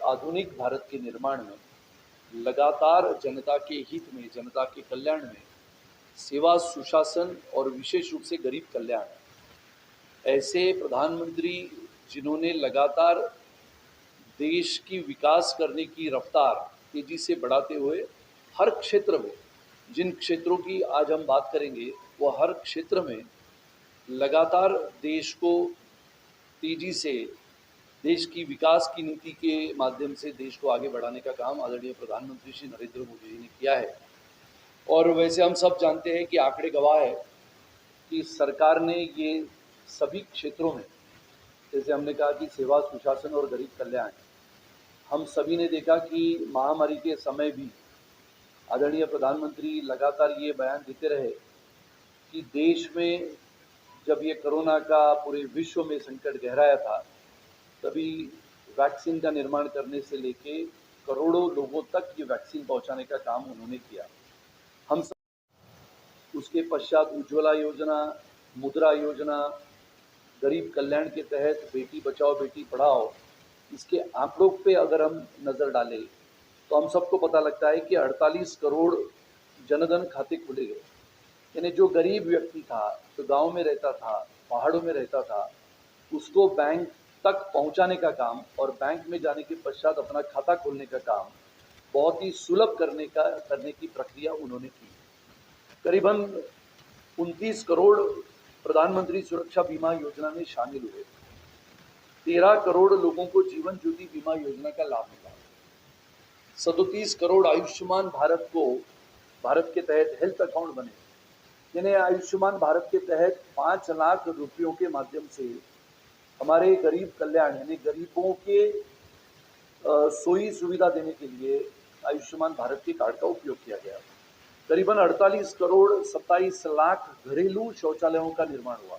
आधुनिक भारत के निर्माण में लगातार जनता के हित में, जनता के कल्याण में सेवा, सुशासन और विशेष रूप से गरीब कल्याण, ऐसे प्रधानमंत्री जिन्होंने लगातार देश की विकास करने की रफ्तार तेजी से बढ़ाते हुए हर क्षेत्र में, जिन क्षेत्रों की आज हम बात करेंगे, वो हर क्षेत्र में लगातार देश को तेजी से, देश की विकास की नीति के माध्यम से देश को आगे बढ़ाने का काम आदरणीय प्रधानमंत्री श्री नरेंद्र मोदी जी ने किया है। और वैसे हम सब जानते हैं कि आंकड़े गवाह है कि सरकार ने ये सभी क्षेत्रों में, जैसे हमने कहा कि सेवा, सुशासन और गरीब कल्याण, हम सभी ने देखा कि महामारी के समय भी आदरणीय प्रधानमंत्री लगातार ये बयान देते रहे कि देश में जब ये कोरोना का पूरे विश्व में संकट गहराया था, तभी वैक्सीन का निर्माण करने से लेके करोड़ों लोगों तक ये वैक्सीन पहुंचाने का काम उन्होंने किया। हम सब उसके पश्चात उज्ज्वला योजना, मुद्रा योजना, गरीब कल्याण के तहत बेटी बचाओ बेटी पढ़ाओ, इसके आंकड़ों पे अगर हम नज़र डालें तो हम सबको पता लगता है कि 48 करोड़ जनधन खाते खुले गए। यानी जो गरीब व्यक्ति था, जो गांव में रहता था, पहाड़ों में रहता था, उसको बैंक तक पहुंचाने का काम और बैंक में जाने के पश्चात अपना खाता खोलने का काम बहुत ही सुलभ करने की प्रक्रिया उन्होंने की। करीबन 29 करोड़ प्रधानमंत्री सुरक्षा बीमा योजना में शामिल हुए। 13 करोड़ लोगों को जीवन ज्योति बीमा योजना का लाभ मिला। 37 करोड़ आयुष्मान भारत के तहत हेल्थ अकाउंट बने। यानी आयुष्मान भारत के तहत 5 लाख रुपयों के माध्यम से हमारे गरीब कल्याण यानी गरीबों के सोई सुविधा देने के लिए आयुष्मान भारत के कार्ड का उपयोग किया गया। करीबन 48 करोड़ 27 लाख घरेलू शौचालयों का निर्माण हुआ।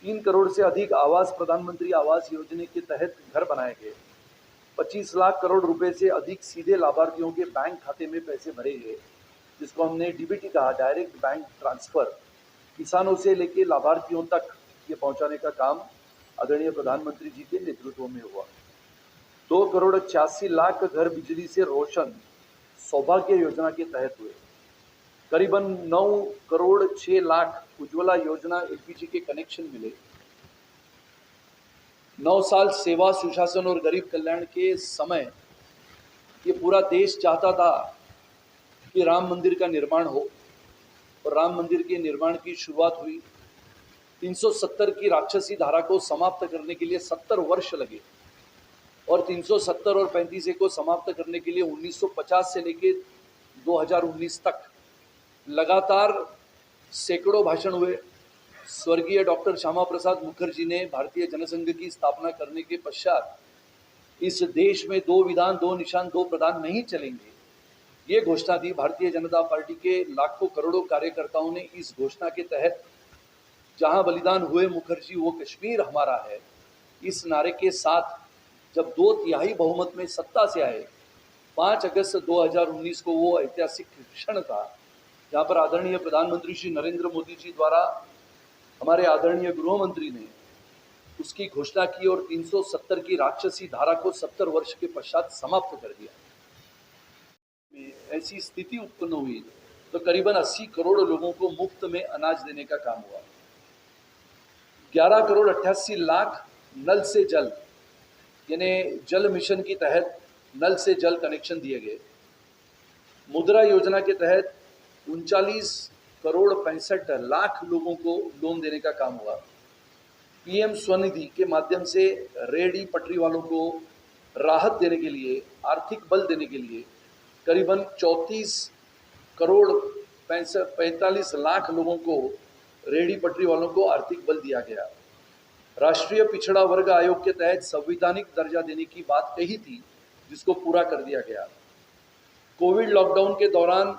3 करोड़ से अधिक आवास प्रधानमंत्री आवास योजना के तहत घर बनाए गए। 25 लाख करोड़ रुपए से अधिक सीधे लाभार्थियों के बैंक खाते में पैसे भरे गए, जिसको हमने डीबीटी कहा, डायरेक्ट बैंक ट्रांसफर। किसानों से लेके लाभार्थियों तक ये पहुंचाने का काम आदरणीय प्रधानमंत्री जी के नेतृत्व में हुआ। 2 करोड़ 86 लाख घर बिजली से रोशन सौभाग्य योजना के तहत हुए। करीबन 9 करोड़ 6 लाख उज्ज्वला योजना एलपीजी के कनेक्शन मिले। 9 साल सेवा, सुशासन और गरीब कल्याण के समय ये पूरा देश चाहता था कि राम मंदिर का निर्माण हो, और राम मंदिर के निर्माण की शुरुआत हुई। 370 की राक्षसी धारा को समाप्त करने के लिए 70 वर्ष लगे, और 370 और 35 को समाप्त करने के लिए 1950 से लेके 2019 तक लगातार सैकड़ों भाषण हुए। स्वर्गीय डॉक्टर श्यामा प्रसाद मुखर्जी ने भारतीय जनसंघ की स्थापना करने के पश्चात इस देश में 2 विधान, 2 निशान, 2 प्रधान नहीं चलेंगे, ये घोषणा दी। भारतीय जनता पार्टी के लाखों करोड़ों कार्यकर्ताओं ने इस घोषणा के तहत जहां बलिदान हुए मुखर्जी वो कश्मीर हमारा है, इस नारे के साथ जब 2/3 बहुमत में सत्ता से आए, 5 अगस्त 2019 को वो ऐतिहासिक क्षण था जहां पर आदरणीय प्रधानमंत्री श्री नरेंद्र मोदी जी द्वारा हमारे आदरणीय गृह मंत्री ने उसकी घोषणा की और 370 की राक्षसी धारा को 70 वर्ष के पश्चात समाप्त कर दिया। ऐसी स्थिति उत्पन्न हुई तो करीबन 80 करोड़ लोगों को मुफ्त में अनाज देने का काम हुआ। 11 करोड़ 88 लाख नल से जल यानी जल मिशन के तहत नल से जल कनेक्शन दिए गए। मुद्रा योजना के तहत 39 करोड़ 65 लाख लोगों को लोन देने का काम हुआ। पीएम स्वनिधि के माध्यम से रेहड़ी पटरी वालों को राहत देने के लिए, आर्थिक बल देने के लिए करीबन 34 करोड़ 45 लाख लोगों को, रेहड़ी पटरी वालों को आर्थिक बल दिया गया। राष्ट्रीय पिछड़ा वर्ग आयोग के तहत संवैधानिक दर्जा देने की बात कही थी, जिसको पूरा कर दिया गया। कोविड लॉकडाउन के दौरान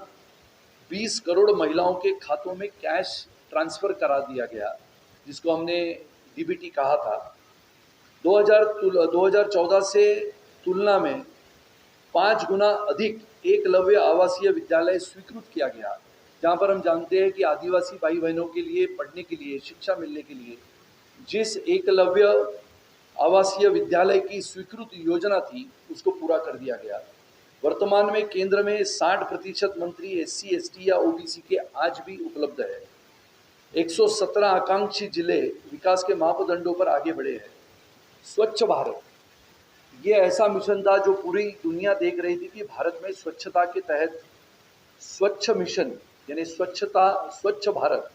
20 करोड़ महिलाओं के खातों में कैश ट्रांसफर करा दिया गया, जिसको हमने डीबीटी कहा था। 2014 से तुलना में 5 गुना अधिक एकलव्य आवासीय विद्यालय स्वीकृत किया गया, जहाँ पर हम जानते हैं कि आदिवासी भाई बहनों के लिए पढ़ने के लिए, शिक्षा मिलने के लिए जिस एकलव्य आवासीय विद्यालय की स्वीकृत योजना थी, उसको पूरा कर दिया गया। वर्तमान में केंद्र में 60% मंत्री SC ST या OBC के आज भी उपलब्ध है। 117 आकांक्षी जिले विकास के मापदंडों पर आगे बढ़े हैं। स्वच्छ भारत ये ऐसा मिशन था जो पूरी दुनिया देख रही थी कि भारत में स्वच्छता के तहत स्वच्छ मिशन यानी स्वच्छ भारत,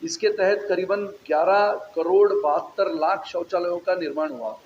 इसके तहत करीबन 11 करोड़ 72 लाख शौचालयों का निर्माण हुआ।